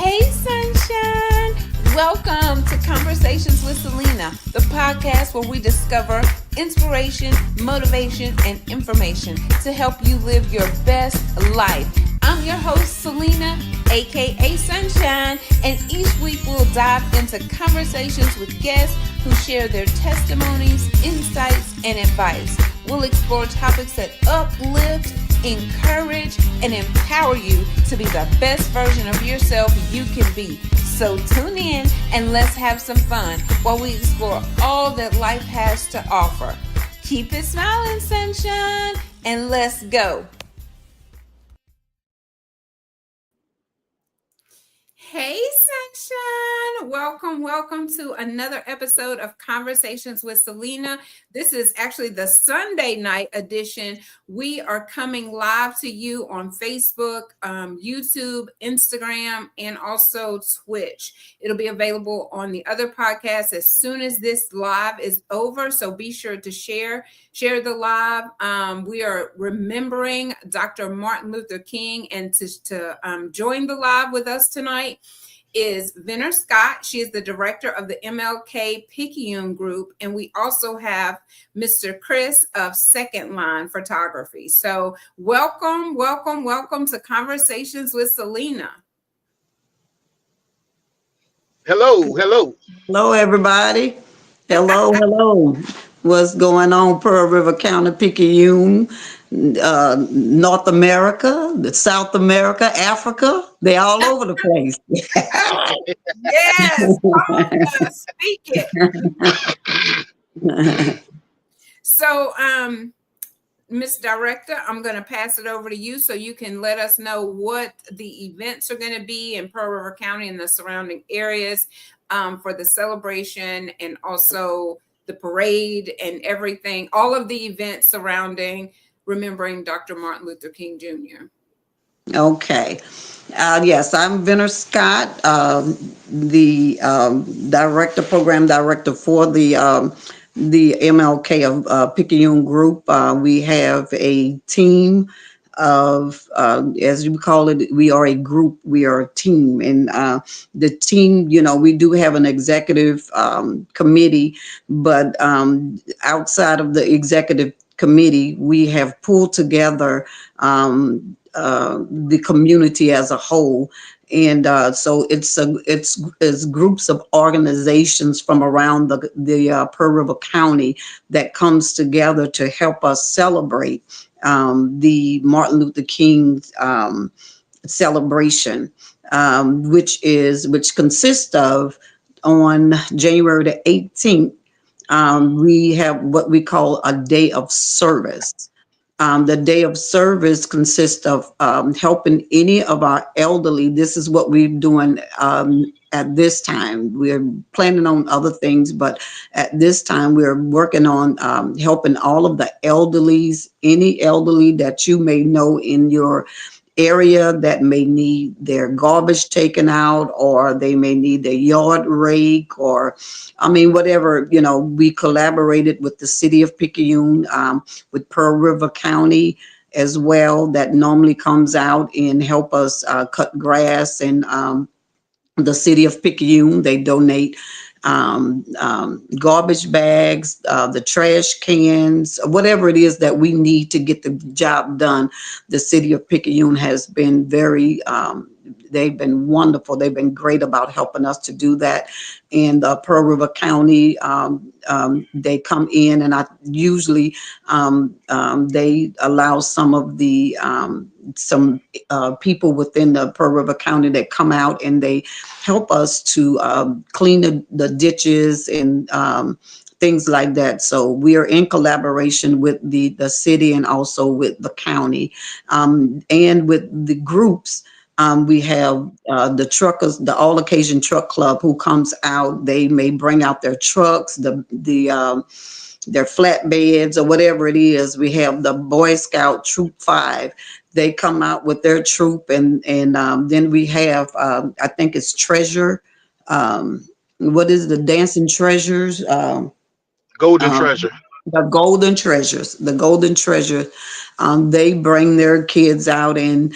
Hey, sunshine. Welcome to Conversations with Celena, the podcast where we discover inspiration, motivation, and information to help you live your best life. I'm your host, Celena, aka Sunshine, and each week we'll dive into conversations with guests who share their testimonies, insights, and advice. We'll explore topics that uplift, encourage, and empower you to be the best version of yourself you can be. So tune in and let's have some fun while we explore all that life has to offer. Keep it smiling, sunshine, and let's go. Hey, sunshine. Welcome to another episode of Conversations with Celena. This is actually the Sunday night edition. We are coming live to you on Facebook, YouTube, Instagram, and also Twitch. It'll be available on the other podcasts as soon as this live is over. So be sure to share the live. We are remembering Dr. Martin Luther King, and to join the live with us tonight is Vinner Scott. She is the director of the MLK Picayune Group, and we also have Mr. Chris of Second Line Photography. So welcome to Conversations with Celena. Hello, everybody. Hello. What's going on, Pearl River County, Picayune, North America, South America, Africa? They're all over the place. Yes, speak it. So, Miss Director, I'm going to pass it over to you so you can let us know what the events are going to be in Pearl River County and the surrounding areas for the celebration, and also the parade and everything, all of the events surrounding remembering Dr. Martin Luther King Jr. Okay. Yes, I'm Vinner Scott, the program director for the MLK of Picayune Group. We have a team of, as you call it, we are a group, we are a team. And the team, we do have an executive committee, but outside of the executive committee, we have pulled together the community as a whole. And so it's groups of organizations from around the Pearl River County that comes together to help us celebrate the Martin Luther King celebration, which consists of, on January the 18th, we have what we call a day of service. The day of service consists of helping any of our elderly. This is what we're doing at this time. We're planning on other things, but at this time we're working on helping all of the elderlies, any elderly that you may know in your area that may need their garbage taken out, or they may need their yard rake, or whatever. We collaborated with the city of Picayune, with Pearl River County as well, that normally comes out and help us cut grass. And the city of Picayune, they donate garbage bags, the trash cans, whatever it is that we need to get the job done. The city of Picayune has been they've been wonderful. They've been great about helping us to do that. And Pearl River County, they come in, and I usually they allow some of the people within the Pearl River County that come out, and they help us to clean the ditches and things like that. So we are in collaboration with the city and also with the county, and with the groups. We have the truckers, the All Occasion Truck Club, who comes out. They may bring out their trucks, their flatbeds, or whatever it is. We have the Boy Scout Troop 5. They come out with their troop, and then we have I think it's Treasure. What is the Dancing Treasures? Golden Treasure. The golden treasures, the golden treasure, they bring their kids out in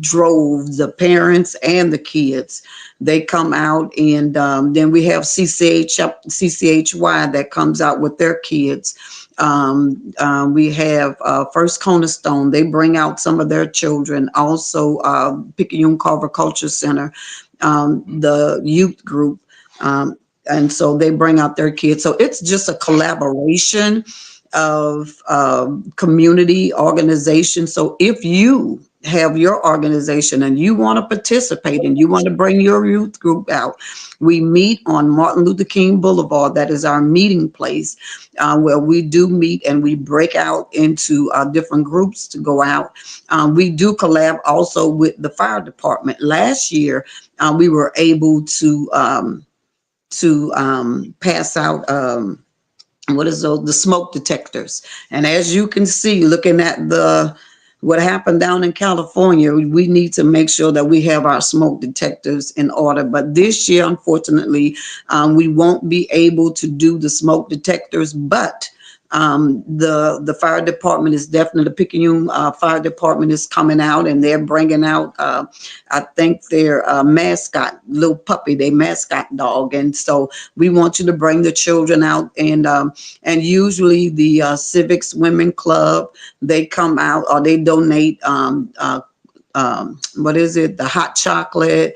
droves, the parents and the kids. They come out, and then we have CCHY that comes out with their kids. We have First Cornerstone. They bring out some of their children. Also, Picayune Carver Culture Center, the youth group. Um, and so they bring out their kids. So it's just a collaboration of community organization. So if you have your organization and you want to participate and you want to bring your youth group out, we meet on Martin Luther King Boulevard. That is our meeting place, where we do meet and we break out into different groups to go out. We do collab also with the fire department. Last year, we were able to pass out what is those, the smoke detectors. And as you can see, looking at the what happened down in California, we need to make sure that we have our smoke detectors in order. But this year, unfortunately, we won't be able to do the smoke detectors, but the fire department is definitely, the Picayune fire department is coming out, and they're bringing out I think their mascot, little puppy, their mascot dog. And so we want you to bring the children out, and usually the Civics Women Club, they come out or they donate what is it, the hot chocolate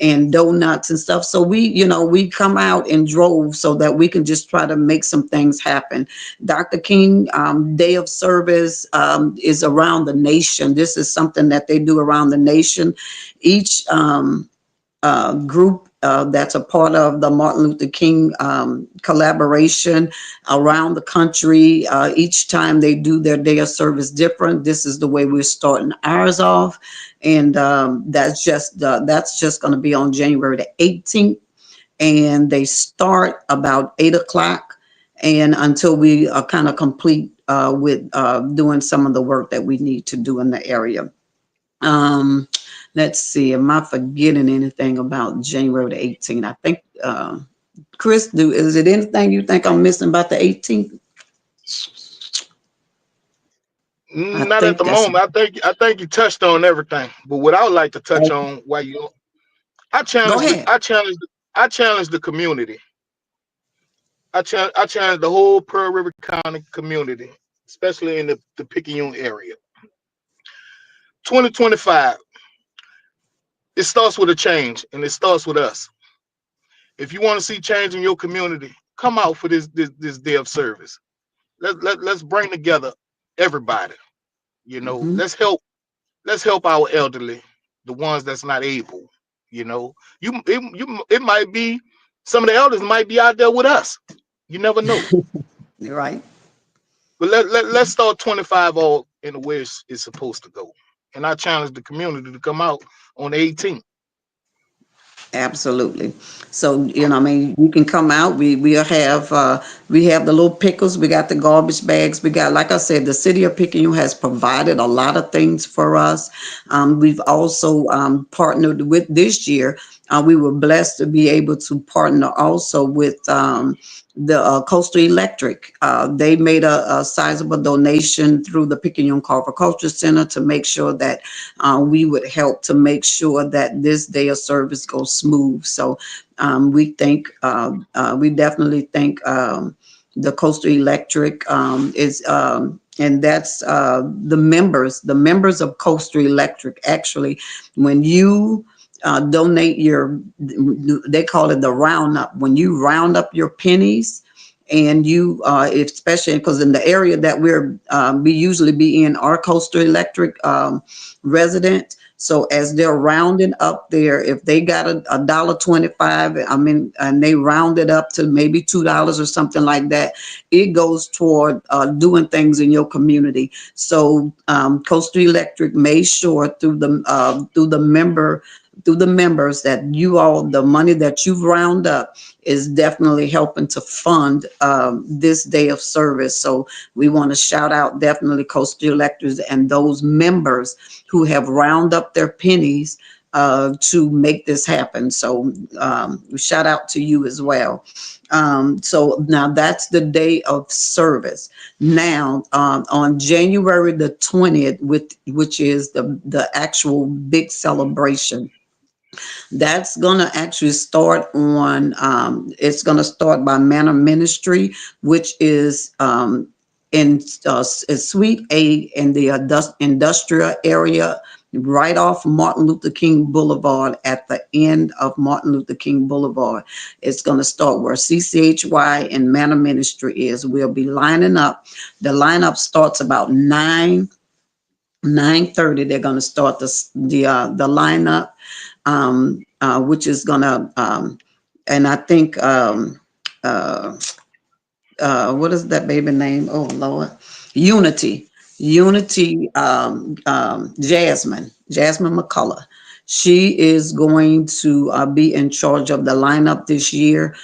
and donuts and stuff. So we come out in droves so that we can just try to make some things happen. Dr. King Day of Service is around the nation. This is something that they do around the nation. Each group that's a part of the Martin Luther King collaboration around the country. Each time they do their day of service different. This is the way we're starting ours off, and that's just going to be on January the 18th, and they start about 8 o'clock, and until we are kind of complete with doing some of the work that we need to do in the area. Um, let's see, am I forgetting anything about January the 18th? I think, Chris, is it anything you think I'm missing about the 18th? I Not at think the that's moment. I think you touched on everything. But what I would like to touch on while you, I go challenge the ahead. I challenge I challenge the community. I challenge the whole Pearl River County community, especially in the Picayune area. 2025. It starts with a change, and it starts with us. If you want to see change in your community, come out for this day of service. Let's bring together everybody. Hmm. Let's help our elderly, the ones that's not able. You know, it might be some of the elders might be out there with us. You never know. You're right. But let's start 25 all in the way it's supposed to go. And I challenge the community to come out on the 18th. Absolutely. So, I mean, you can come out. We have the little pickles. We got the garbage bags. We got, like I said, the city of Picayune has provided a lot of things for us. We've also partnered with this year. We were blessed to be able to partner also with the Coastal Electric. They made a sizable donation through the Picayune Carver Culture Center to make sure that we would help to make sure that this day of service goes smooth. So we definitely think the Coastal Electric is, and that's the members of Coastal Electric. Actually, when you donate they call it the roundup. When you round up your pennies, and you, especially because in the area that we usually be in, our Coastal Electric resident. So as they're rounding up there, if they got a $1.25, I mean, and they round it up to maybe $2 or something like that, it goes toward doing things in your community. So Coastal Electric made sure through the members that the money that you've round up is definitely helping to fund this day of service. So we want to shout out definitely Coastal Electors and those members who have round up their pennies to make this happen. So shout out to you as well. So now that's the day of service. Now, on January the 20th, which is the actual big celebration, that's gonna actually start on. It's gonna start by Manor Ministry, which is in Suite A in the industrial area, right off Martin Luther King Boulevard, at the end of Martin Luther King Boulevard. It's gonna start where CCHY and Manor Ministry is. We'll be lining up. The lineup starts about 9:30. They're gonna start the lineup, which is gonna, and I think, uh, what is that baby name? Oh Lord, Unity, Unity, Jasmine McCullough. She is going to be in charge of the lineup this year.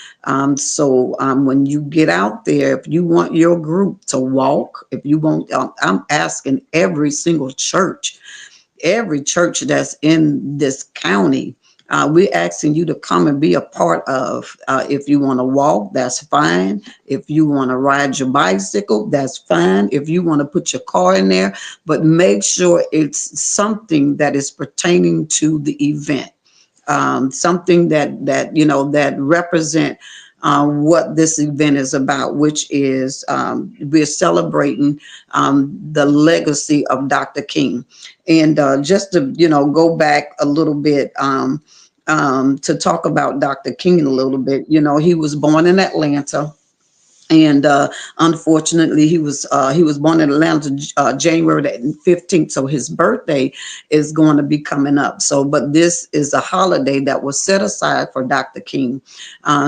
So when you get out there, if you want your group to walk, if you want, I'm asking every church that's in this county. We're asking you to come and be a part of. If you want to walk, that's fine. If you want to ride your bicycle, that's fine. If you want to put your car in there, but make sure it's something that is pertaining to the event, something that represent what this event is about, which is, we're celebrating the legacy of Dr. King. And just to go back a little bit, to talk about Dr. King a little bit. He was born in Atlanta, and unfortunately he was born in Atlanta, January the 15th, so his birthday is going to be coming up. So but this is a holiday that was set aside for Dr. King.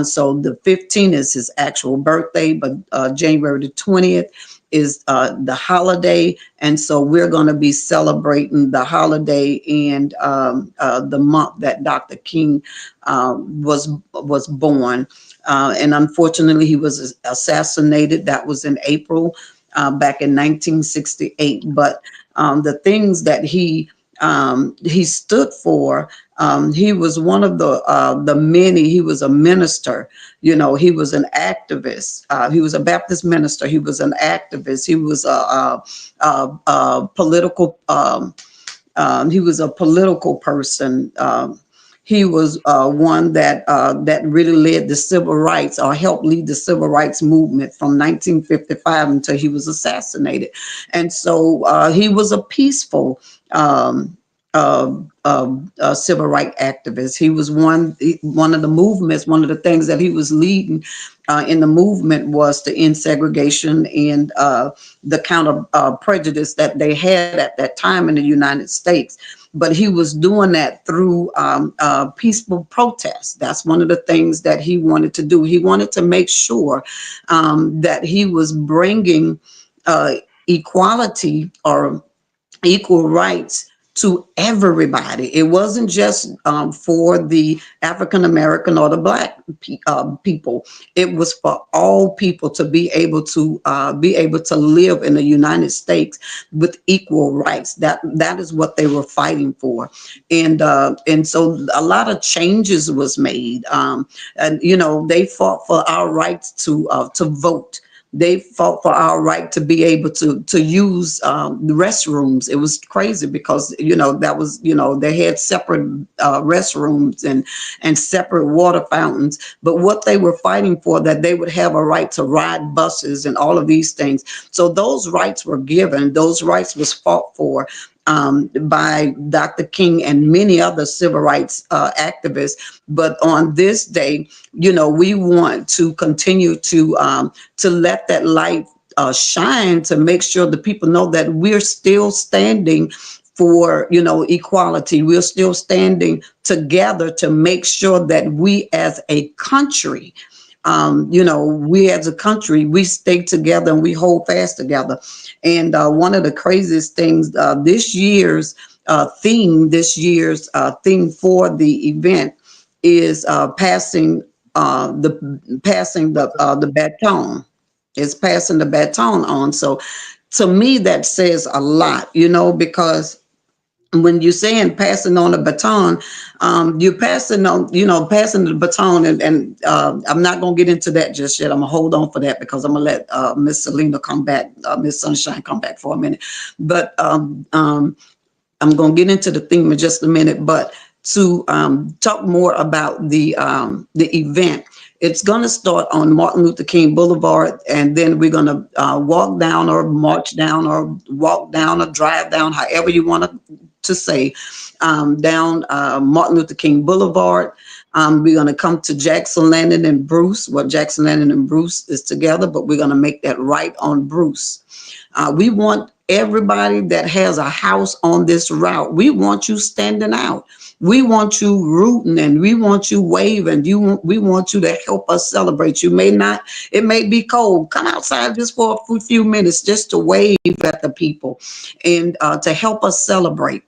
So the 15th is his actual birthday, but January the 20th is the holiday, and so we're going to be celebrating the holiday and the month that Dr. King was born. And unfortunately, he was assassinated. That was in April, back in 1968. But the things that he stood for, he was one of the many. He was a minister. He was an activist. He was a Baptist minister. He was an activist. He was a political. He was a political person. He was one that really led the civil rights, or helped lead the civil rights movement from 1955 until he was assassinated. And so he was a peaceful civil rights activist. He was one of the movements. One of the things that he was leading in the movement was to end segregation and the counter prejudice that they had at that time in the United States. But he was doing that through peaceful protests. That's one of the things that he wanted to do. He wanted to make sure that he was bringing equality, or equal rights, to everybody. It wasn't just for the African American or the Black people. It was for all people to be able to live in the United States with equal rights. That is what they were fighting for, and so a lot of changes was made. And they fought for our rights to vote. They fought for our right to be able to use the restrooms. It was crazy because that was they had separate restrooms and separate water fountains. But what they were fighting for, that they would have a right to ride buses and all of these things. So those rights were given. Those rights was fought for by Dr. King and many other civil rights activists. But on this day, we want to continue to let that light shine, to make sure the people know that we're still standing for equality. We're still standing together to make sure that we as a country, we as a country, we stay together and we hold fast together. And one of the craziest things, this year's theme for the event is passing the baton. It's passing the baton on. So to me, that says a lot, because when you're saying passing on the baton, you're passing on, passing the baton, and I'm not gonna get into that just yet. I'm gonna hold on for that because I'm gonna let Miss Selena come back, Miss Sunshine come back for a minute. But I'm going to get into the theme in just a minute, but to talk more about the event, it's going to start on Martin Luther King Boulevard, and then we're going to walk down or march down or walk down or drive down, however you want to say, down Martin Luther King Boulevard. We're going to come to Jackson Landing and Bruce. Well, Jackson Landing and Bruce is together, but we're going to make that right on Bruce. We want everybody that has a house on this route. We want you standing out. We want you rooting and we want you waving. We want you to help us celebrate. You may not, it may be cold. Come outside just for a few minutes just to wave at the people and to help us celebrate.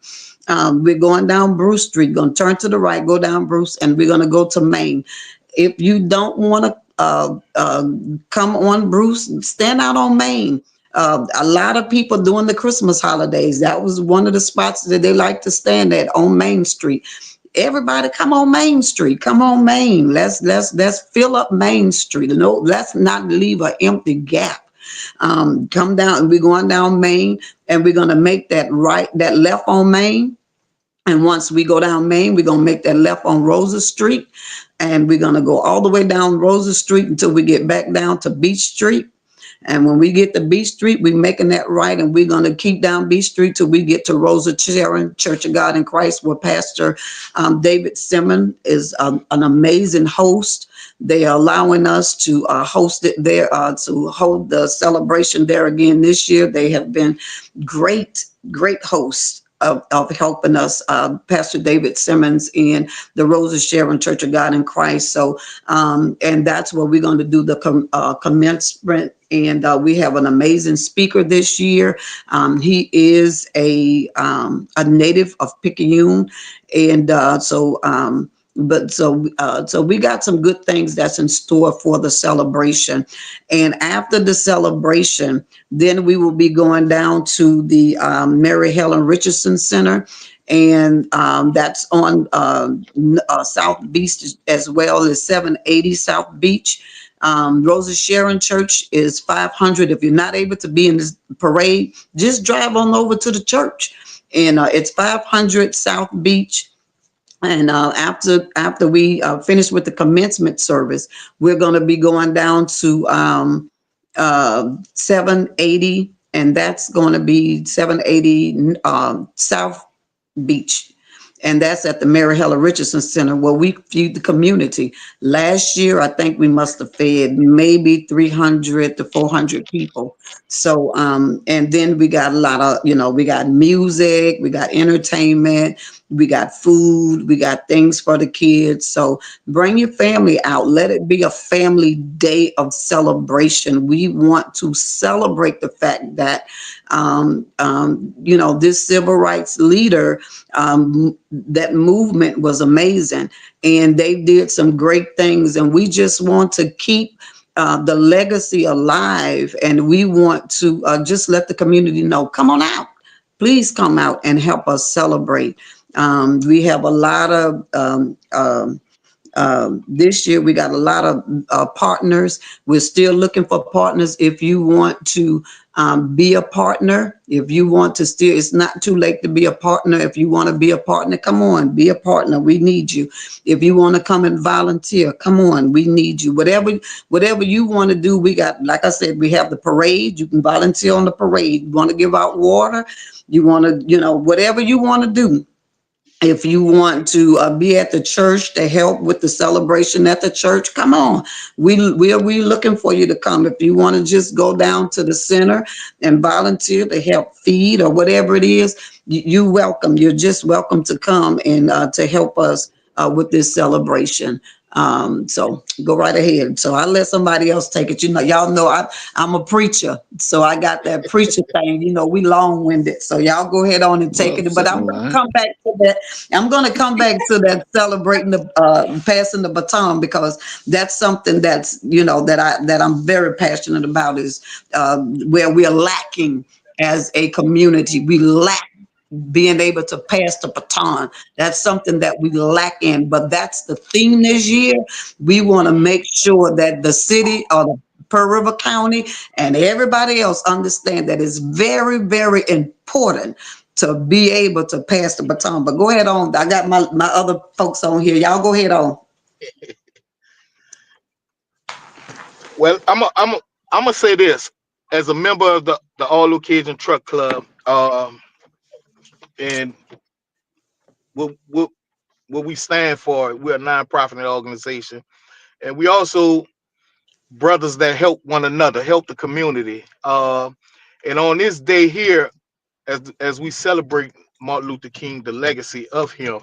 We're going down Bruce Street, going to turn to the right, go down Bruce, and we're going to go to Main. If you don't want to come on Bruce, stand out on Main. A lot of people during the Christmas holidays, that was one of the spots that they like to stand at on Main Street. Everybody come on Main Street. Come on Main. Let's fill up Main Street. No, let's not leave an empty gap. Come down, we're going down Main, and we're gonna make that left on Main. And once we go down Main, we're gonna make that left on Rosa Street, and we're gonna go all the way down Rosa Street until we get back down to Beach Street. And when we get to Beach Street, we're making that right, and we're going to keep down Beach Street till we get to Rosa Sharon Church of God in Christ, where Pastor David Simmons is an amazing host. They are allowing us to host it there, to hold the celebration there again this year. They have been great hosts of helping us, Pastor David Simmons in the Rosa Sharon Church of God in Christ. So, and that's where we're going to do the commencement. And we have an amazing speaker this year. He is a native of Picayune, and so we got some good things that's in store for the celebration. And after the celebration, then we will be going down to the Mary Helen Richardson Center, and that's on South Beach as well as 780 South Beach. Rosa Sharon Church is 500. If you're not able to be in this parade, just drive on over to the church, and it's 500 South Beach. And after we finish with the commencement service, we're going to be going down to 780, and that's going to be 780 South Beach. And that's at the Mary Helen Richardson Center, where we feed the community. Last year, I think we must have fed maybe 300 to 400 people. So, and then we got a lot of, we got music, we got entertainment, we got food, we got things for the kids. So bring your family out. Let it be a family day of celebration. We want to celebrate the fact that, this civil rights leader, that movement was amazing, and they did some great things, and we just want to keep the legacy alive, and we want to just let the community know, come on out, please come out and help us celebrate. We have a lot of this year we got a lot of partners. We're still looking for partners. If you want to be a partner, if you want to still, it's not too late to be a partner. If you want to be a partner, come on, be a partner. We need you. If you want to come and volunteer, come on, we need you. Whatever you want to do, we got, like I said, we have the parade. You can volunteer on the parade. You want to give out water, you want to, whatever you want to do. If you want to be at the church to help with the celebration at the church, come on. We're looking for you to come. If you want to just go down to the center and volunteer to help feed or whatever it is, you're welcome. You're just welcome to come and to help us with this celebration. So go right ahead. So I'll let somebody else take it. Y'all know I'm a preacher, so I got that preacher thing. We long-winded. So y'all go ahead on and take it. But I'm going to come back to that. I'm going to come back to that celebrating the passing the baton, because that's something that's that I'm very passionate about, is where we're lacking as a community. We lack being able to pass the baton. That's something that we lack in, but that's the theme this year. We want to make sure that the city or the Pearl River County and everybody else understand that it's very, very important to be able to pass the baton. But go ahead on. I got my other folks on here. Y'all go ahead on. Well, I'm gonna say this as a member of the All Occasion Truck Club, and what what we stand for. We're a nonprofit organization, and we also brothers that help one another, help the community. And on this day here, as we celebrate Martin Luther King, the legacy of him,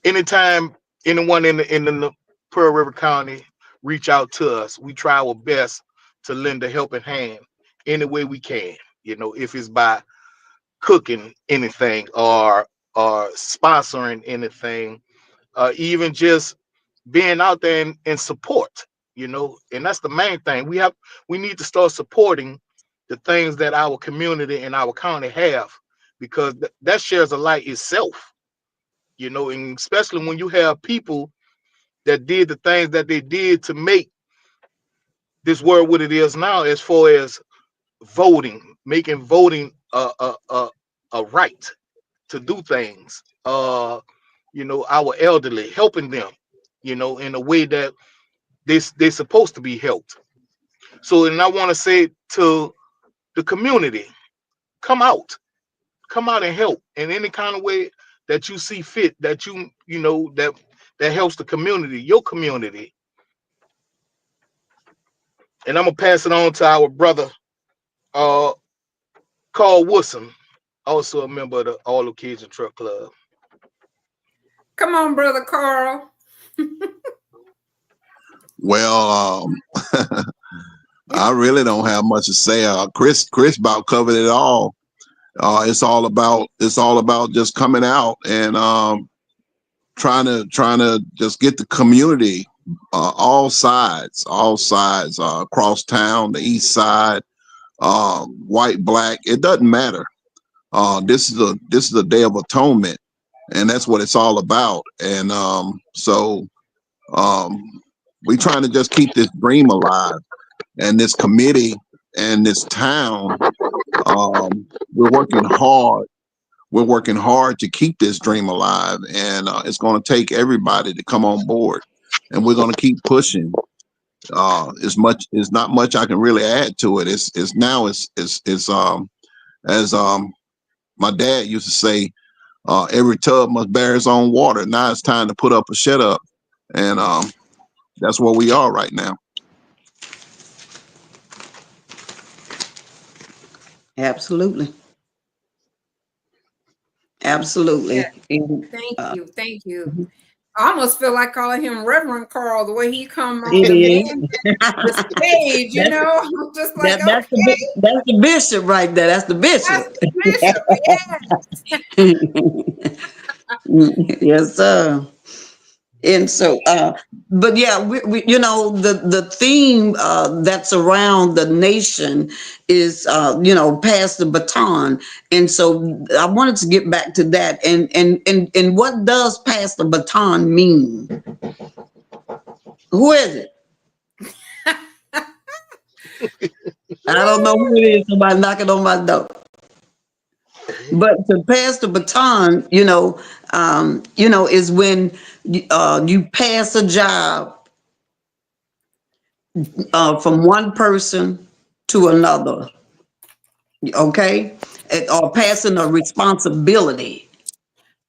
anytime anyone in the Pearl River County reach out to us, we try our best to lend a helping hand any way we can. You know, if it's by cooking anything or sponsoring anything, even just being out there and support. You know, and that's the main thing. We need to start supporting the things that our community and our county have, because that shares a light itself. You know, and especially when you have people that did the things that they did to make this world what it is now, as far as voting, making voting a right to do things. You know, our elderly, helping them, you know, in a way that they're supposed to be helped. So, and I want to say to the community, come out, come out and help in any kind of way that you see fit, that you know that helps the community, your community. And I'm gonna pass it on to our brother, uh, Carl Wilson, also a member of the All Occasion Truck Club. Come on, brother Carl. Well, I really don't have much to say. Chris about covered it all. It's all about just coming out and trying to just get the community, all sides across town, the east side, white, black. It doesn't matter. This is a day of atonement, and that's what it's all about. And so we trying to just keep this dream alive, and this committee and this town. We're working hard. We're working hard to keep this dream alive, and it's going to take everybody to come on board, and we're going to keep pushing. It's not much I can really add to it. It's now as my dad used to say, every tub must bear its own water. Now it's time to put up or shut up, and that's where we are right now. Absolutely. Absolutely. Yeah, And, thank uh, you, thank you. mhm. I almost feel like calling him Reverend Carl the way he come on It the is. man the stage, you That's know. I'm just like, that's the okay, that's the bishop right there. That's the that's bishop. the bishop. Yeah. Yes, sir. And so, but yeah, we you know, the theme that's around the nation is pass the baton. And so I wanted to get back to that. And what does pass the baton mean? Who is it? I don't know who it is. Somebody knocking on my door. But to pass the baton, is when you pass a job from one person to another, okay? Or passing a responsibility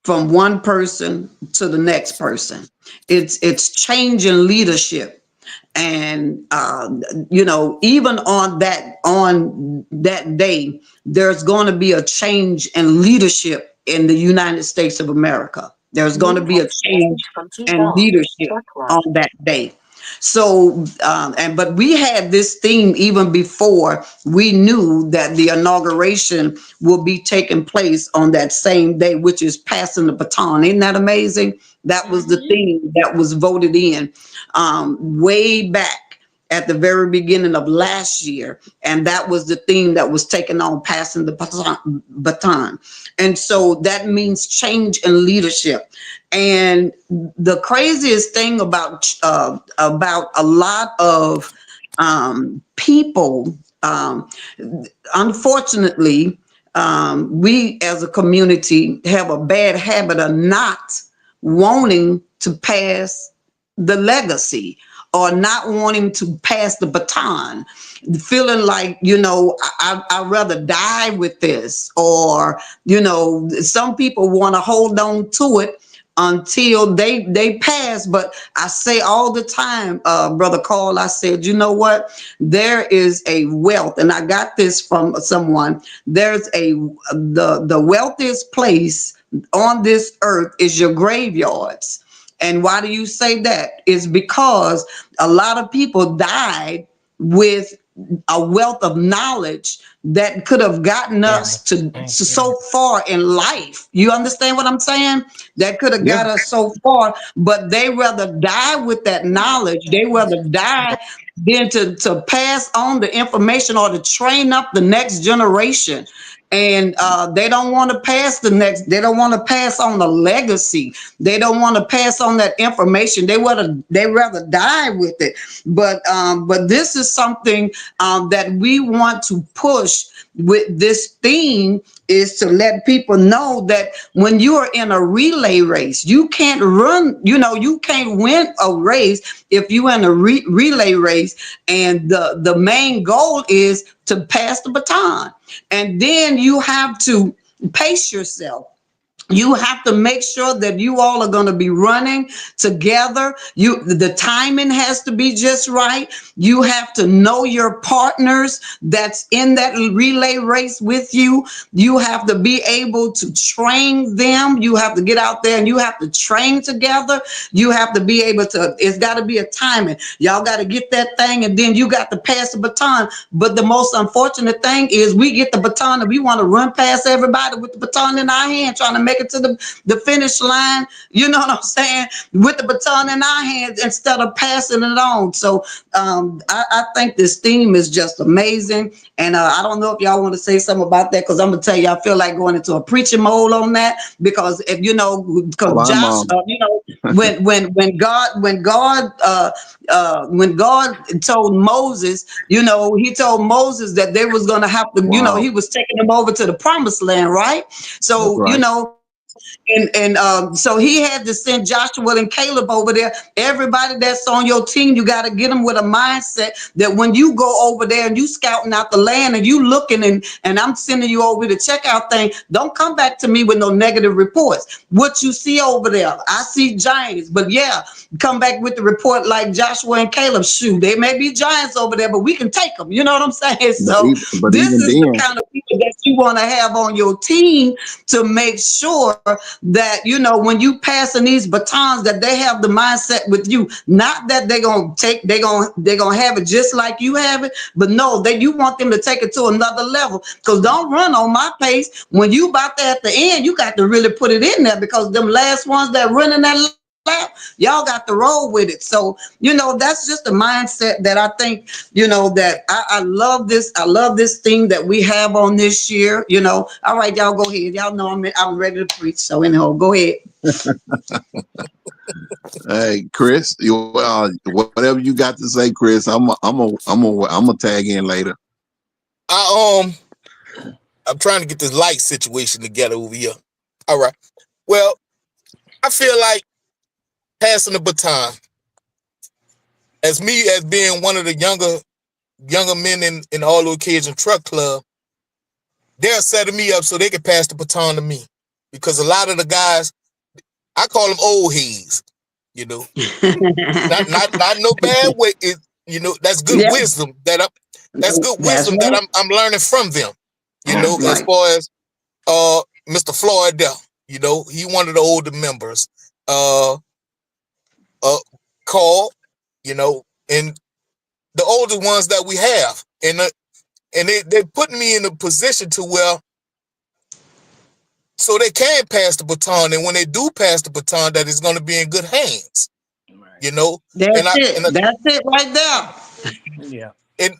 from one person to the next person. It's changing leadership. And even on that day, there's going to be a change in leadership in the United States of America. There's going to be a change in leadership on that day. So, but we had this theme even before we knew that the inauguration will be taking place on that same day, which is passing the baton. Isn't that amazing? That was the theme that was voted in way back. at the very beginning of last year. And that was the theme that was taken on, passing the baton. And so that means change in leadership. And the craziest thing about a lot of people, unfortunately, we as a community have a bad habit of not wanting to pass the legacy or not wanting to pass the baton, feeling like, I'd rather die with this, or, some people want to hold on to it until they pass. But I say all the time, Brother Carl, I said, you know what? There is a wealth, and I got this from someone. There's the wealthiest place on this earth is your graveyards. And why do you say that? It's because a lot of people died with a wealth of knowledge that could have gotten us to so far in life. You understand what I'm saying? That could have got us so far, but they rather die with that knowledge. They rather die than to pass on the information or to train up the next generation. And they don't want to pass they don't want to pass on the legacy. They don't want to pass on that information. They rather die with it. But this is something that we want to push with this theme, is to let people know that when you are in a relay race, you can't run, you can't win a race if you're in a relay race. And the main goal is to pass the baton. And then you have to pace yourself. You have to make sure that you all are going to be running together. The timing has to be just right. You have to know your partners that's in that relay race with you. You have to be able to train them. You have to get out there and you have to train together. You have to be able to, it's got to be a timing. Y'all got to get that thing, and then you got to pass the baton. But the most unfortunate thing is we get the baton and we want to run past everybody with the baton in our hand, trying to make it to the finish line, you know what I'm saying, with the baton in our hands instead of passing it on. So I think this theme is just amazing. And I don't know if y'all want to say something about that, because I'm gonna tell you, I feel like going into a preaching mode on that, because if because Josh, when God told Moses, he told Moses that they was gonna have to, he was taking them over to the promised land, right? So so he had to send Joshua and Caleb over there. Everybody that's on your team, you got to get them with a mindset that when you go over there and you scouting out the land and you looking and I'm sending you over the checkout thing, don't come back to me with no negative reports. What you see over there, I see giants, but come back with the report like Joshua and Caleb. Shoot, they may be giants over there, but we can take them. You know what I'm saying? So this is the kind of people that you want to have on your team to make sure that, when you passing these batons, that they have the mindset with you, not that they're gonna have it just like you have it, but no, that you want them to take it to another level. Because don't run on my pace. When you about there at the end, you got to really put it in there, because them last ones that running that lap, y'all got to roll with it. So that's just a mindset that I think, that I love this. I love this thing that we have on this year. All right, y'all go ahead. Y'all know I'm ready to preach. So anyhow, go ahead. Hey, Chris, whatever you got to say, Chris, I'm a tag in later. I'm trying to get this light situation together over here. All right. Well, I feel like passing the baton, as being one of the younger men in all those kids in truck club, they're setting me up so they can pass the baton to me, because a lot of the guys, I call them old heads, not no bad way. That's good wisdom that I'm learning from them. As far as Mr. Floyd there, he one of the older members. Call, and the older ones that we have, and they're putting me in a position to where, so they can pass the baton, and when they do pass the baton, that is going to be in good hands. That's it right there. Yeah. And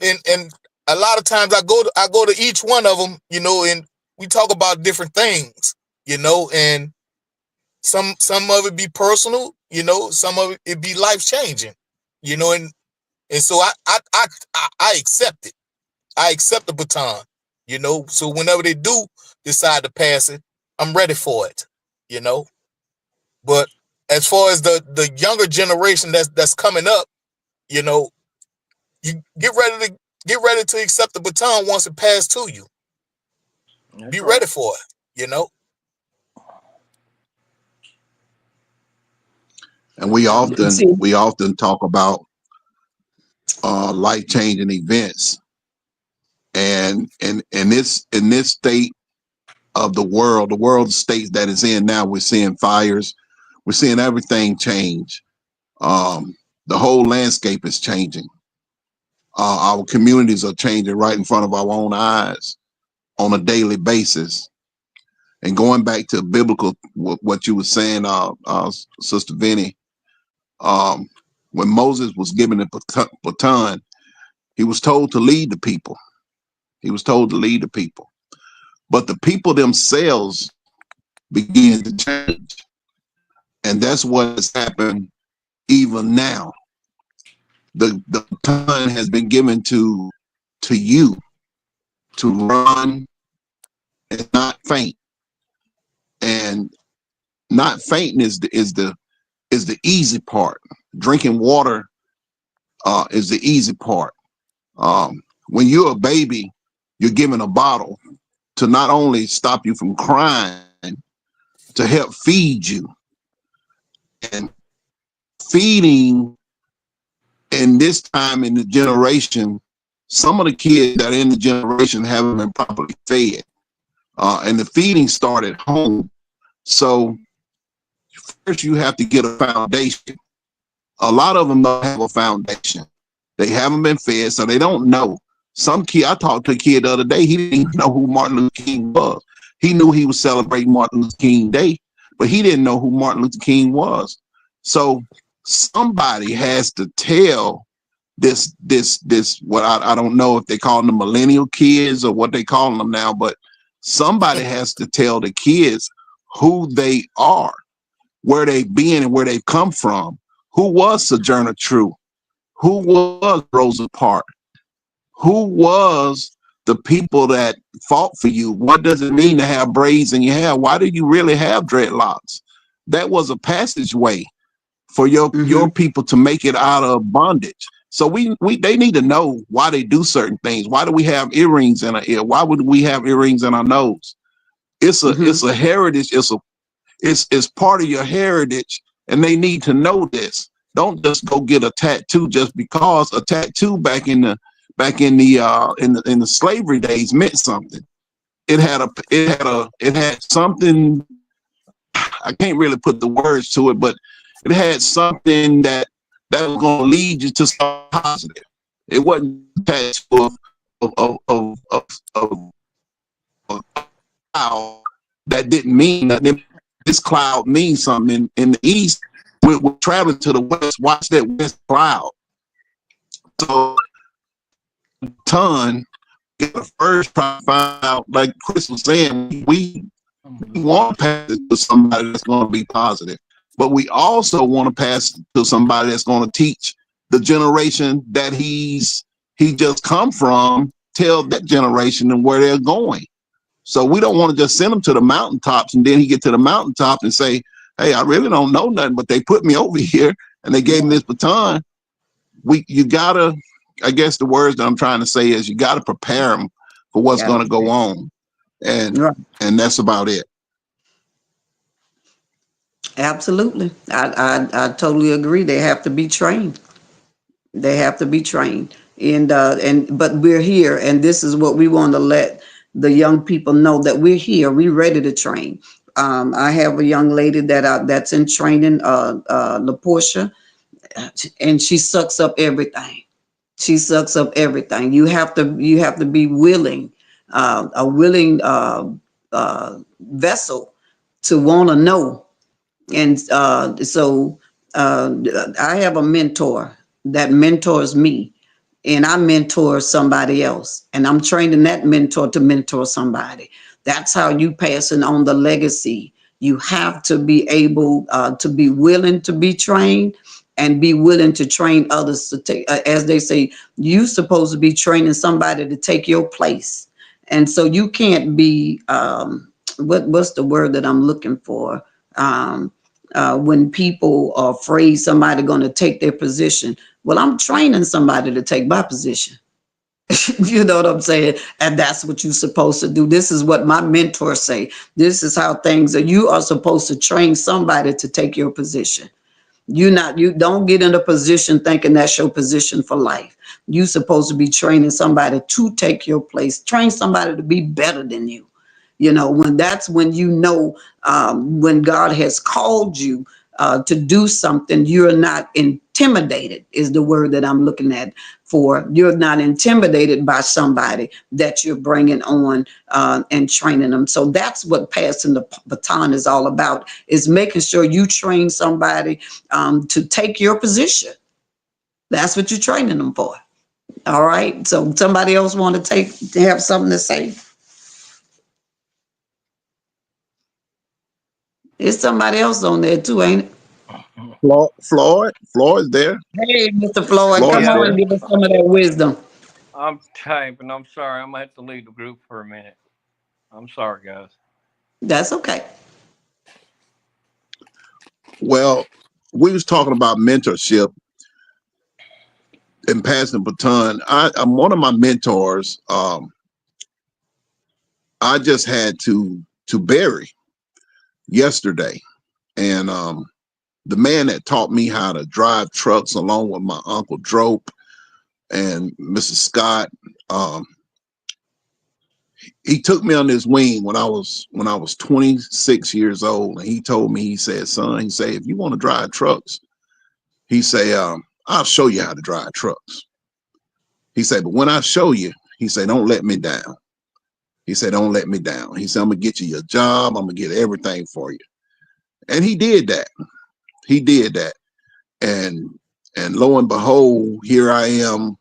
a lot of times I go to each one of them, and we talk about different things, and some of it be personal, some of it be life changing, and so I accept it. I accept the baton, So whenever they do decide to pass it, I'm ready for it, you know. But as far as the younger generation that's coming up, you know, you get ready to accept the baton once it passed to you. That's Be right. ready for it. And we often See, we often talk about life changing events, and in this state of the world state that is in now, we're seeing fires, we're seeing everything change. The whole landscape is changing. Our communities are changing right in front of our own eyes on a daily basis. And going back to biblical, what you were saying, Sister Vinny, um, when Moses was given the baton, he was told to lead the people. He was told to lead the people. But the people themselves began to change. And that's what has happened even now. The baton has been given to you to run and not faint. And not fainting is the easy part. Drinking water is the easy part. When you're a baby, you're given a bottle to not only stop you from crying, to help feed you. And feeding in this time in the generation, some of the kids that are in the generation haven't been properly fed. And the feeding started home. So first you have to get a foundation. A lot of them don't have a foundation. They haven't been fed, so they don't know. Some kid, I talked to a kid the other day, he didn't even know who Martin Luther King was. He knew he was celebrating Martin Luther King Day, but he didn't know who Martin Luther King was. So somebody has to tell this what I don't know if they call them millennial kids or what they call them now, but somebody has to tell the kids who they are, where they've been and where they've come from. Who was Sojourner Truth? Who was Rosa Parks? Who was the people that fought for you? What does it mean to have braids in your hair? Why do you really have dreadlocks? That was a passageway for your people to make it out of bondage. So they need to know why they do certain things. Why do we have earrings in our ear? Why would we have earrings in our nose? It's a heritage. It's part of your heritage, and they need to know this. Don't just go get a tattoo just because. A tattoo back in the slavery days meant something. It had something. I can't really put the words to it, but it had something that was going to lead you to something positive. It wasn't a tattoo of cloud that didn't mean nothing. This cloud means something. In the east, we're traveling to the west. Watch that west cloud. So, ton. Got to first try to find out, like Chris was saying, we want to pass it to somebody that's going to be positive, but we also want to pass it to somebody that's going to teach the generation that he just come from, tell that generation and where they're going. So we don't want to just send them to the mountaintops and then he get to the mountaintop and say, hey, I really don't know nothing, but they put me over here and they gave me this baton. You gotta, I guess the words that I'm trying to say is you got to prepare them for what's going to go on. And that's about it. Absolutely. I totally agree. They have to be trained. They have to be trained. But we're here, and this is what we want to let the young people know, that we're here. We're ready to train. I have a young lady that's in training, LaPortia, and she sucks up everything. She sucks up everything. You have to be willing, a willing vessel to want to know. And so I have a mentor that mentors me. and I mentor somebody else, and I'm training that mentor to mentor somebody. That's how you passing on the legacy. You have to be able to be willing to be trained and be willing to train others to take, as they say, you supposed to be training somebody to take your place. And so you can't be, what's the word that I'm looking for? Um, when people are afraid somebody going to take their position. Well, I'm training somebody to take my position. You know what I'm saying? And that's what you're supposed to do. This is what my mentors say. This is how things are. You are supposed to train somebody to take your position. You don't get in a position thinking that's your position for life. You're supposed to be training somebody to take your place, train somebody to be better than you. When that's when when God has called you to do something, you're not intimidated, is the word that I'm looking at for. You're not intimidated by somebody that you're bringing on and training them. So that's what passing the baton is all about, is making sure you train somebody to take your position. That's what you're training them for. All right. So somebody else want to have something to say? There's somebody else on there too, ain't it? Floyd's there. Hey, Mr. Floyd, come Floyd's Yeah, on there. and give us some of that wisdom. I'm typing. I'm sorry. I'm gonna have to leave the group for a minute. I'm sorry, guys. That's okay. Well, we was talking about mentorship and passing the baton. I'm one of my mentors. I just had to bury yesterday, and the man that taught me how to drive trucks, along with my uncle Drope and Mrs. Scott. Um, he took me under his wing when I was 26 years old, and he told me, he said, "Son," he said, "if you want to drive trucks," he said, "I'll show you how to drive trucks." He said, "But when I show you," he said, "don't let me down." He said, "Don't let me down." He said, "I'm gonna get you your job. I'm gonna get everything for you." And he did that. He did that. And lo and behold, here I am,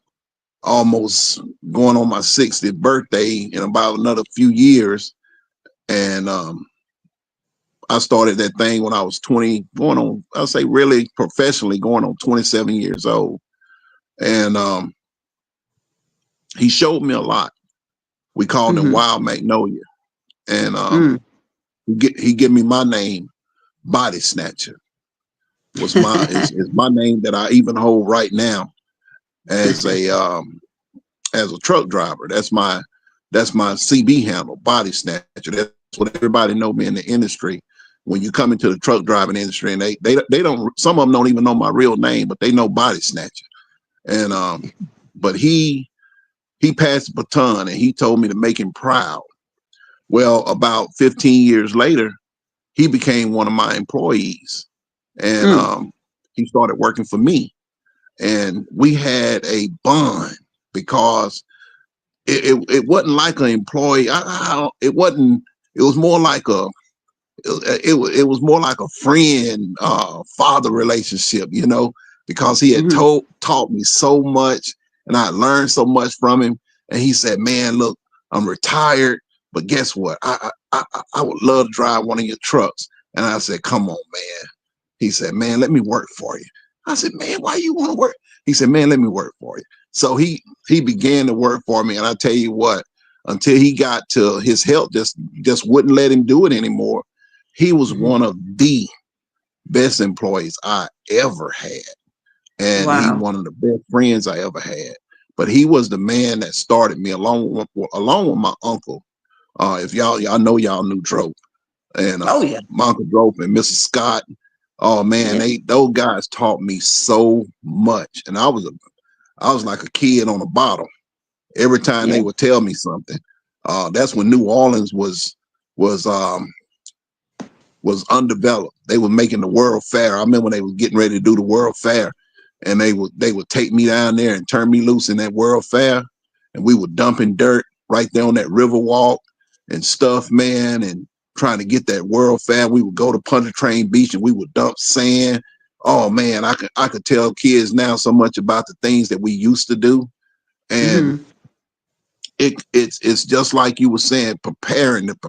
almost going on my 60th birthday in about another few years. And I started that thing when I was 20, going on, I'll say really professionally, going on 27 years old. And he showed me a lot. We called him Mm-hmm. Wild Magnolia. And Mm. he gave me my name, Body Snatcher. Is my name that I even hold right now as a truck driver. That's my CB handle, Body Snatcher. That's what everybody know me in the industry. When you come into the truck driving industry, and they don't, some of them don't even know my real name, but they know Body Snatcher. And but he passed the baton, and he told me to make him proud. Well, about 15 years later, he became one of my employees, and Mm. he started working for me, and we had a bond because it wasn't like an employee. It wasn't. It was more like it was more like a friend father relationship, because he had Mm-hmm. taught me so much, and I learned so much from him. And he said, "Man, look, I'm retired, but guess what? I would love to drive one of your trucks." And I said, "Come on, man." He said, "Man, let me work for you." I said, "Man, why you want to work?" He said, "Man, let me work for you." So he began to work for me, and I tell you what, until he got to his health just wouldn't let him do it anymore. He was Mm-hmm. one of the best employees I ever had, and he Wow. one of the best friends I ever had. But he was the man that started me, along with my uncle. If y'all know, y'all knew Drope, and Oh yeah. my uncle Drope and Mrs. Scott. Oh man, Yeah. those guys taught me so much, and I was like a kid on a bottle. Every time Yeah. they would tell me something, that's when New Orleans was undeveloped. They were making the World Fair. I remember when they were getting ready to do the World Fair, and they would take me down there and turn me loose in that World Fair, and we were dumping dirt right there on that river walk and stuff, man, and trying to get that World Fair. We would go to Pontchartrain Beach and we would dump sand. Oh man, I could tell kids now so much about the things that we used to do. And Mm-hmm. it's just like you were saying, preparing and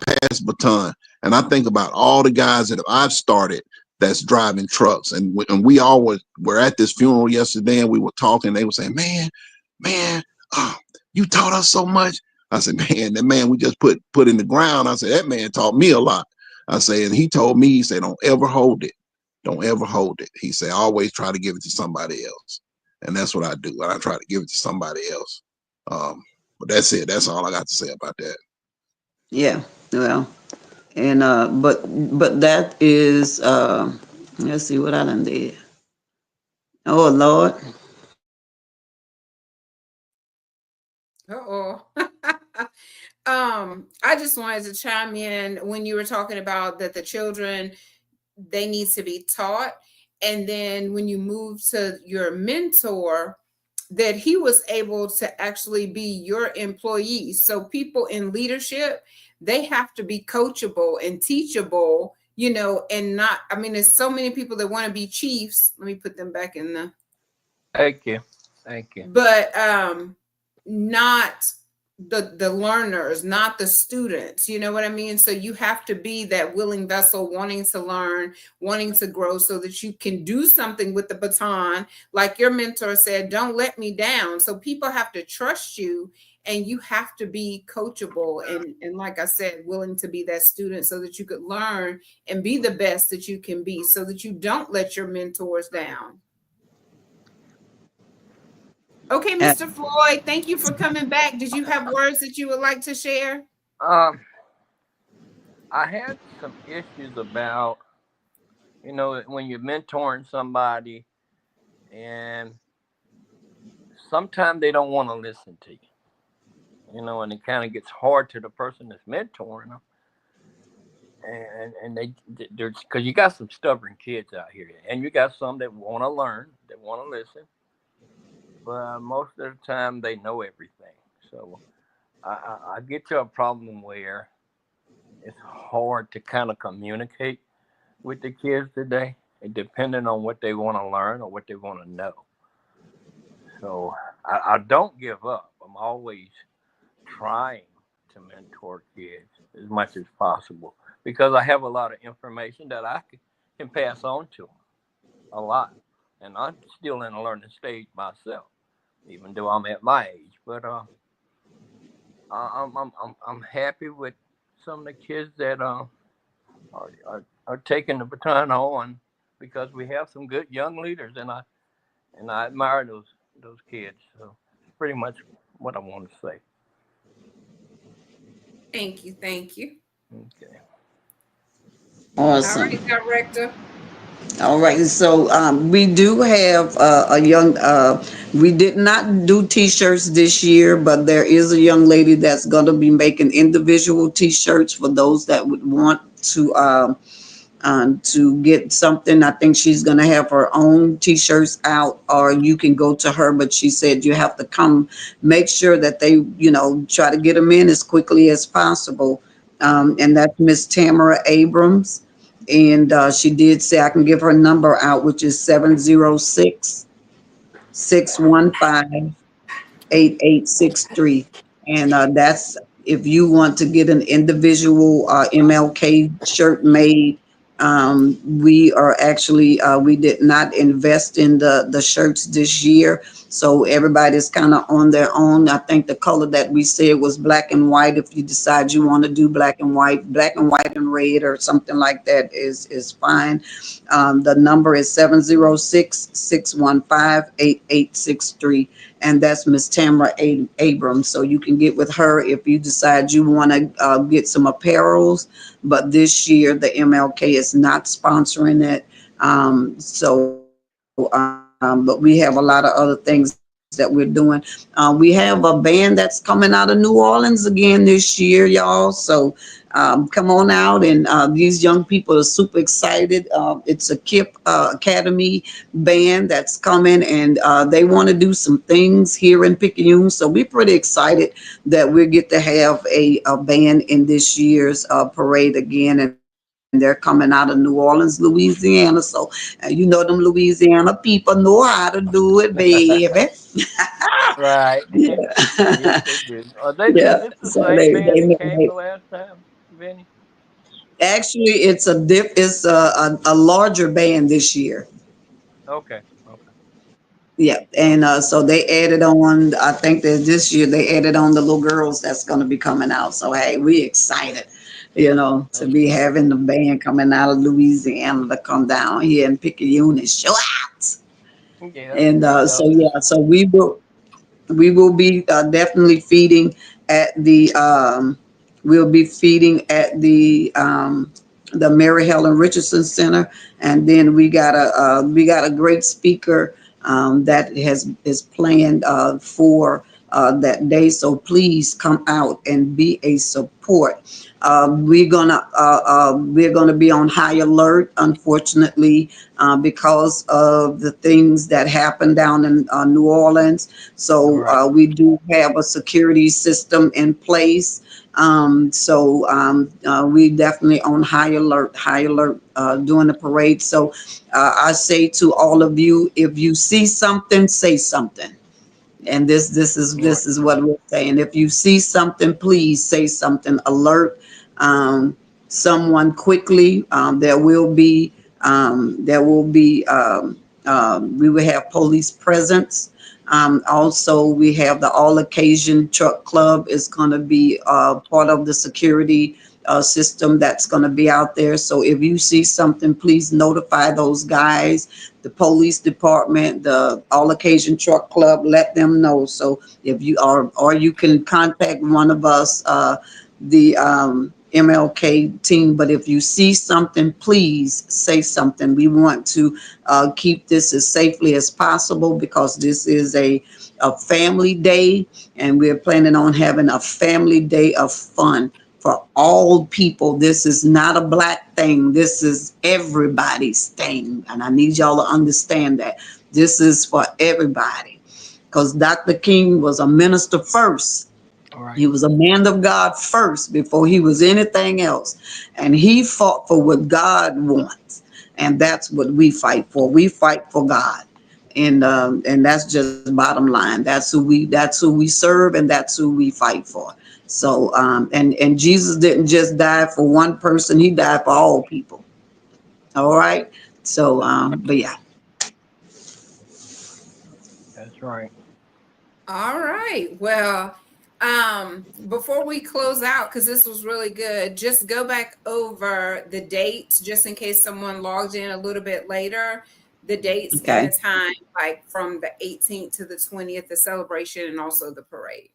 pass baton. And I think about all the guys that I've started that's driving trucks, and we all were at this funeral yesterday, and we were talking. They were saying, man, oh, you taught us so much. I said, man, that man we just put in the ground. I said, that man taught me a lot. I say, and he told me, he said, don't ever hold it. Don't ever hold it. He said, always try to give it to somebody else. And that's what I do. I try to give it to somebody else. But that's it. That's all I got to say about that. Yeah. Well, and but that is let's see what I done did. Oh Lord. Uh-oh. I just wanted to chime in when you were talking about that the children, they need to be taught. And then when you move to your mentor, that he was able to actually be your employee. So people in leadership, they have to be coachable and teachable, and not, I mean, there's so many people that want to be chiefs. Let me put them back in the, Thank you. Thank you. but not the learners, not the students, you know what I mean? So you have to be that willing vessel, wanting to learn, wanting to grow, so that you can do something with the baton. Like your mentor said, don't let me down. So people have to trust you, and you have to be coachable, and like I said, willing to be that student, so that you could learn and be the best that you can be, so that you don't let your mentors down. Okay, Uh, Mr. Floyd, thank you for coming back. Did you have words that you would like to share? Um, I had some issues about, when you're mentoring somebody and sometimes they don't want to listen to you, and it kind of gets hard to the person that's mentoring them. And there's because you got some stubborn kids out here, and you got some that want to learn, that want to listen, but most of the time they know everything. So I get to a problem where it's hard to kind of communicate with the kids today, depending on what they want to learn or what they want to know. So I don't give up. I'm always trying to mentor kids as much as possible because I have a lot of information that I can pass on to them, a lot. And I'm still in a learning stage myself, even though I'm at my age. But I'm happy with some of the kids that are taking the baton on because we have some good young leaders, and I admire those kids. So it's pretty much what I want to say. Thank you. Thank you. Okay. All awesome. right, director. All right. So we do have a young. We did not do T-shirts this year, but there is a young lady that's going to be making individual T-shirts for those that would want to get something. I think she's going to have her own T-shirts out, or you can go to her. But she said you have to come, make sure that they, try to get them in as quickly as possible. And that's Miss Tamara Abrams. And she did say I can give her number out, which is 706-615-8863. And that's if you want to get an individual MLK shirt made. We are actually we did not invest in the shirts this year, so everybody's kind of on their own. I think the color that we said was black and white. If you decide you want to do black and white and red or something like that is fine. The number is 706-615-8863, and that's Miss Tamara Abrams. So you can get with her if you decide you want to get some apparels. But this year, the MLK is not sponsoring it. But we have a lot of other things that we're doing. We have a band that's coming out of New Orleans again this year, y'all. So come on out. And these young people are super excited. It's a KIP Academy band that's coming, and they want to do some things here in Picayune. So we're pretty excited that we get to have a band in this year's parade again. And and they're coming out of New Orleans, Louisiana. So you know them Louisiana people know how to do it, baby. Right. Yes, Yeah, they do. Are they? Is yeah. this the So same band that came they the last time, Vinny? actually it's a larger band this year. Okay. Okay. Yeah, and Okay. so they added on. I think that this year they added on the little girls that's going to be coming out. So hey, we excited, to That's be right. having the band coming out of Louisiana to come down here and pick a unit, show out. Yeah. And Yeah. so yeah, so we will be definitely feeding at the we'll be feeding at the Mary Helen Richardson Center, and then we got a great speaker that is planned for that day. So please come out and be a support. We're gonna be on high alert, unfortunately, because of the things that happened down in New Orleans. So Right. we do have a security system in place. We definitely on high alert during the parade. So I say to all of you, if you see something, say something. And this Right. is what we're saying. If you see something, please say something. Alert um, someone quickly. We will have police presence. Also, we have the All Occasion Truck Club is going to be part of the security system that's going to be out there. So if you see something, please notify those guys, the police department, the All Occasion Truck Club. Let them know. So if you are, or you can contact one of us, the MLK team. But if you see something, please say something. We want to keep this as safely as possible because this is a family day, and we're planning on having a family day of fun for all people. This is not a black thing. This is everybody's thing. And I need y'all to understand that. This is for everybody. Because Dr. King was a minister first. All right. He was a man of God first before he was anything else. And he fought for what God wants. And that's what we fight for. We fight for God. And that's just bottom line. That's who we serve, and that's who we fight for. So and Jesus didn't just die for one person, he died for all people. All right. So but yeah. That's right. All right. Well, before we close out, because this was really good, just go back over the dates just in case someone logged in a little bit later. The dates and the Okay. time, like from the 18th to the 20th, the celebration and also the parade.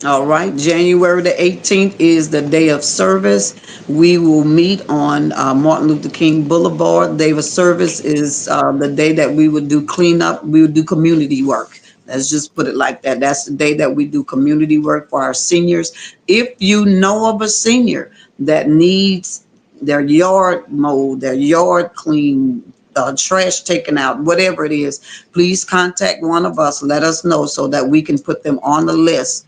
All right, January the 18th is the day of service. We will meet on Martin Luther King Boulevard. Day of service is the day that we would do cleanup. We would do community work. Let's just put it like that. That's the day that we do community work for our seniors. If you know of a senior that needs their yard mowed, their yard cleaned, trash taken out, whatever it is, please contact one of us. Let us know so that we can put them on the list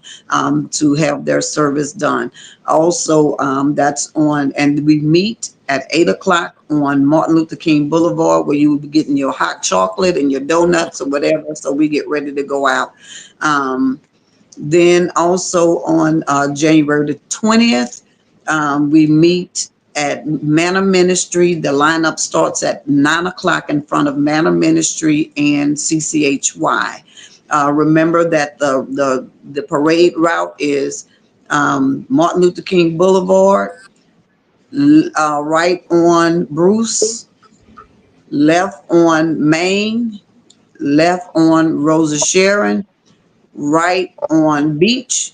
to have their service done. Also, that's on, and we meet at 8 o'clock on Martin Luther King Boulevard, where you will be getting your hot chocolate and your donuts or whatever. So we get ready to go out. Um, then also on January the 20th, we meet at Manor Ministry. The lineup starts at 9 o'clock in front of Manor Ministry and CCHY. Remember that the parade route is Martin Luther King Boulevard, right on Bruce, left on Main, left on Rosa Sharon, right on Beach,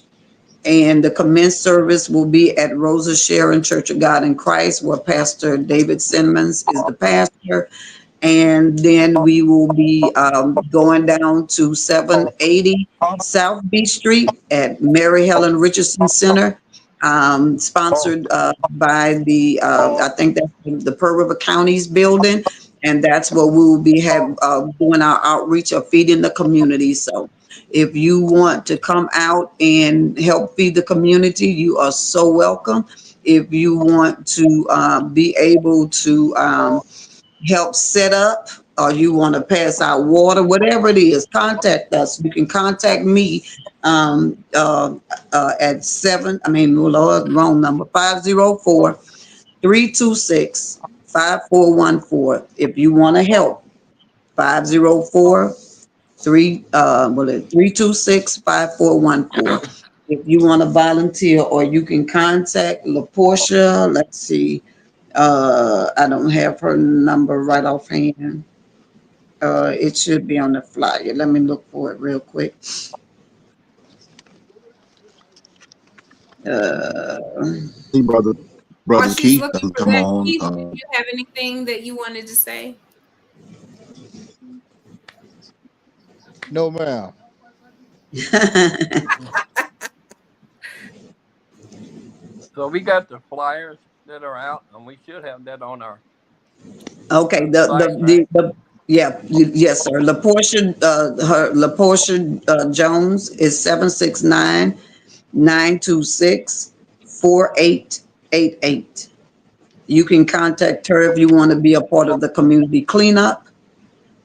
and the commence service will be at Rosa Sharon Church of God in Christ, where Pastor David Simmons is the pastor. And then we will be going down to 780 South B Street at Mary Helen Richardson Center, sponsored by I think that's the Pearl River County's building. And that's where we will be doing our outreach of feeding the community. So if you want to come out and help feed the community, you are so welcome. if you want to be able to help set up, or you want to pass out water, whatever it is, contact us. You can contact me at wrong number, 504-326-5414. If you want to help, 504 326-5414. If you want to volunteer, or you can contact LaPortia. Let's see. I don't have her number right offhand. It should be on the flyer. Let me look for it real quick. See, brother While she's Keith looking doesn't for come that, on. Keith, did you have anything that you wanted to say? No, ma'am. So we got the flyers that are out, and we should have that on our Okay, site, right? yeah, yes, sir. LaPortia Jones is 769-926-4888. You can contact her if you want to be a part of the community cleanup,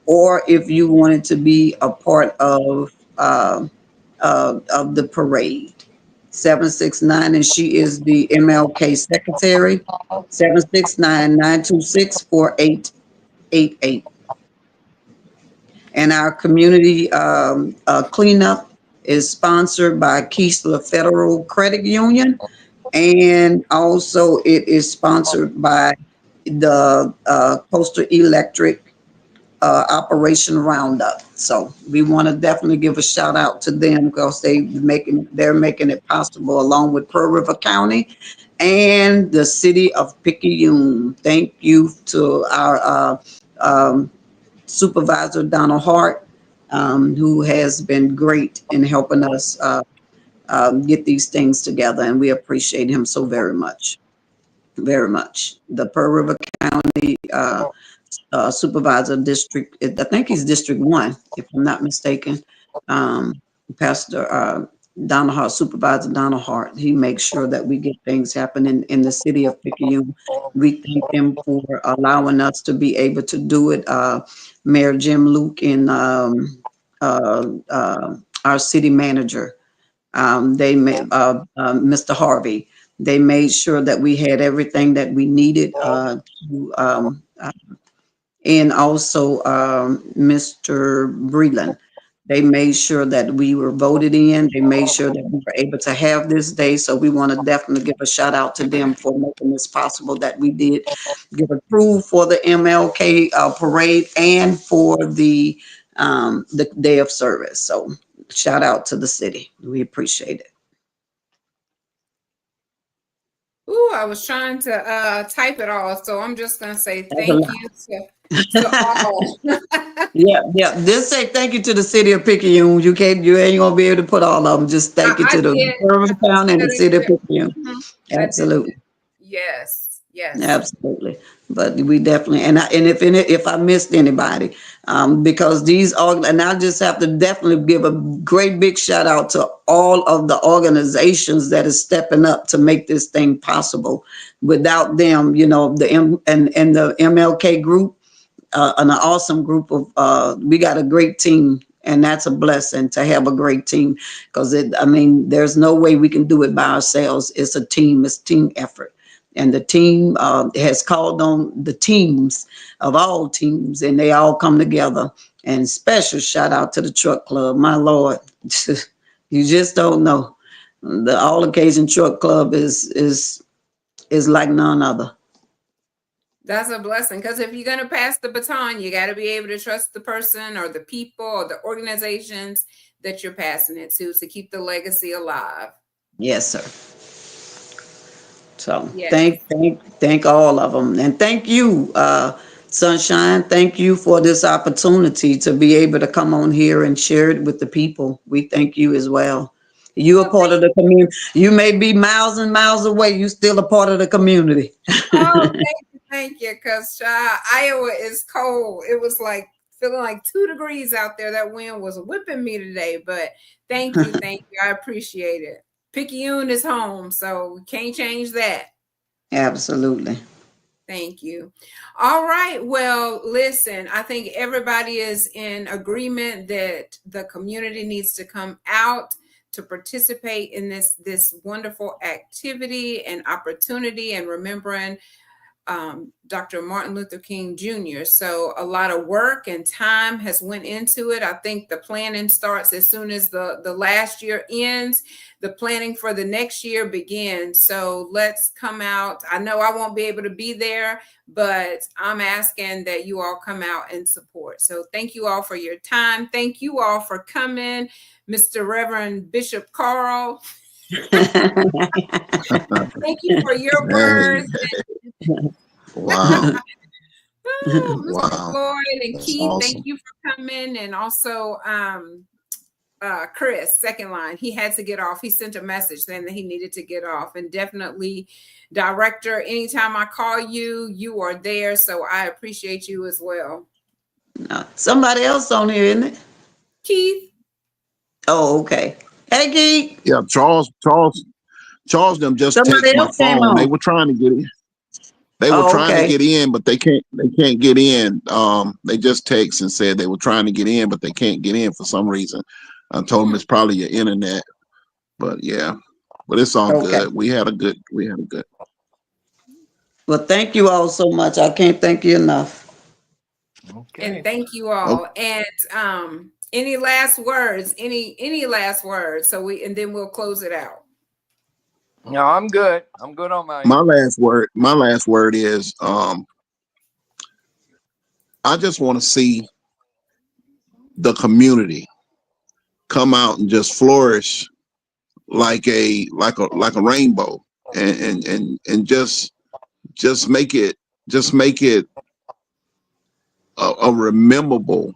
or if you wanted to be a part of the parade. 769, and she is the MLK secretary. 769-926-4888. And our community cleanup is sponsored by Keesler Federal Credit Union, and also it is sponsored by the Coastal Electric Operation Roundup. So we want to definitely give a shout out to them, because they're making it possible, along with Pearl River County and the city of Picayune. Thank you to our Supervisor Donald Hart, who has been great in helping us get these things together, and we appreciate him so very much, very much. The Pearl River County Supervisor District, I think he's District 1, if I'm not mistaken. Pastor Donald Hart, Supervisor Donald Hart, he makes sure that we get things happening in the city of Picayune. We thank him for allowing us to be able to do it. Mayor Jim Luke and our city manager, Mr. Harvey, they made sure that we had everything that we needed and also Mr. Breland. They made sure that we were voted in. They made sure that we were able to have this day. So we want to definitely give a shout out to them for making this possible, that we did get approved for the MLK parade and for the day of service. So shout out to the city. We appreciate it. Ooh, I was trying to type it all, so I'm just gonna say That's a thank lot. you to all. Yeah. Just say thank you to the city of Picayune. You ain't gonna be able to put all of them. Just thank you I to the did. Bourbon Town and the Said city of it. Picayune. Mhm. I did. Absolutely. Yes. Yes. Absolutely. But we definitely, and if I missed anybody, because and I just have to definitely give a great big shout out to all of the organizations that is stepping up to make this thing possible. Without them, and the MLK group, an awesome group of, we got a great team, and that's a blessing to have a great team, because there's no way we can do it by ourselves. It's a team effort. And the team has called on the teams of all teams, and they all come together. And special shout out to the truck club. My Lord, you just don't know. The All Occasion Truck Club is like none other. That's a blessing, because if you're gonna pass the baton, you got to be able to trust the person or the people or the organizations that you're passing it to keep the legacy alive. Yes, sir. So Yes. thank all of them, and thank you, Sunshine. Thank you for this opportunity to be able to come on here and share it with the people. We thank you as well. You are Well, part of the community. You may be miles and miles away. You still a part of the community. oh, thank you, because Iowa is cold. It was like feeling like 2 degrees out there. That wind was whipping me today, but thank you. I appreciate it. Picayune is home, so we can't change that. Absolutely. Thank you. All right. Well, listen, I think everybody is in agreement that the community needs to come out to participate in this wonderful activity and opportunity, and remembering Dr. Martin Luther King Jr. So a lot of work and time has went into it. I think the planning starts as soon as the last year ends. The planning for the next year begins. So let's come out. I know I won't be able to be there, but I'm asking that you all come out and support. So thank you all for your time. Thank you all for coming, Mr. Reverend Bishop Carl. Thank you for your Hey, words. wow, Oh, Mr. wow, Floyd and that's Keith, thank awesome. you for coming. And also Chris, second line, he had to get off. He sent a message saying that he needed to get off. And definitely, Director, anytime I call you, you are there. So I appreciate you as well. No, somebody else on here, isn't it? Keith. Oh, okay. Hey, Geek. Yeah, Charles them just text Somebody my else came phone. They on. were trying to get in. They were Oh, trying to okay. get in, but they can't get in. They just text and said they were trying to get in, but they can't get in for some reason. I told them it's probably your internet, but yeah, but it's all Okay. good. We had a good. Well, thank you all so much. I can't thank you enough. Okay. And thank you Oh, all. And any last words? Any last words? So and then we'll close it out. No, I'm good. I'm good on my my end. last word is I just want to see the community come out and just flourish like a rainbow, and just make it a rememberable,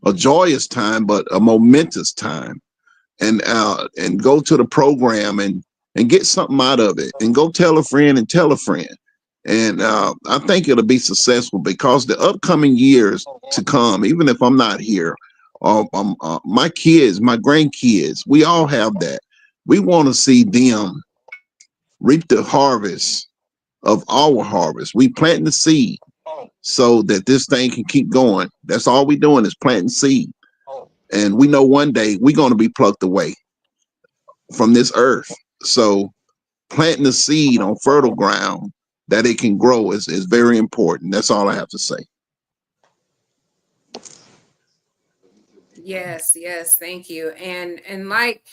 a joyous time, but a momentous time, and go to the program and get something out of it, and go tell a friend and tell a friend. And I think it'll be successful because the upcoming years to come, even if I'm not here, my kids, my grandkids, we all have that. We want to see them reap the harvest of our harvest. We plant the seed so that this thing can keep going. That's all we doing is planting seed. And we know one day we're going to be plucked away from this earth. So planting the seed on fertile ground that it can grow is very important. That's all I have to say. Yes, yes, thank you. And like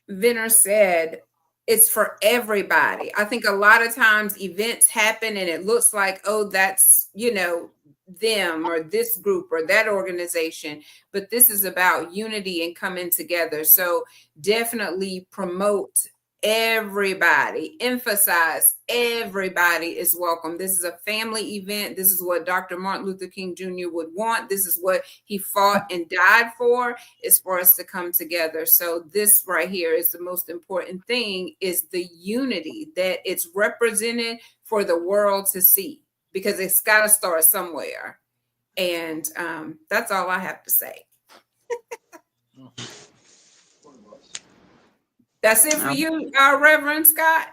Vinner said, it's for everybody. I think a lot of times events happen and it looks like, oh, that's, them or this group or that organization, but this is about unity and coming together. So definitely promote everybody, emphasize everybody is welcome. This is a family event. This is what Dr. Martin Luther King Jr. would want. This is what he fought and died for, is for us to come together. So this right here is the most important thing, is the unity that it's represented for the world to see, because it's got to start somewhere. And that's all I have to say. That's it for you, Reverend Scott.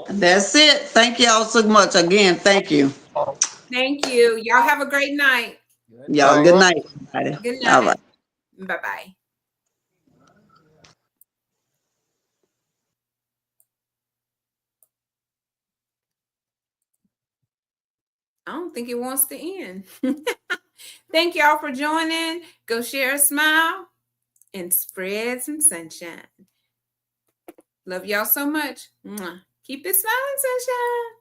That's it. Thank you all so much. Again, thank you. Thank you. Y'all have a great night. Good Y'all, night. good night, everybody. Good All night. right. Bye-bye. I don't think it wants to end. Thank y'all for joining. Go share a smile and spread some sunshine. Love y'all so much. Mwah. Keep it smiling, sunshine.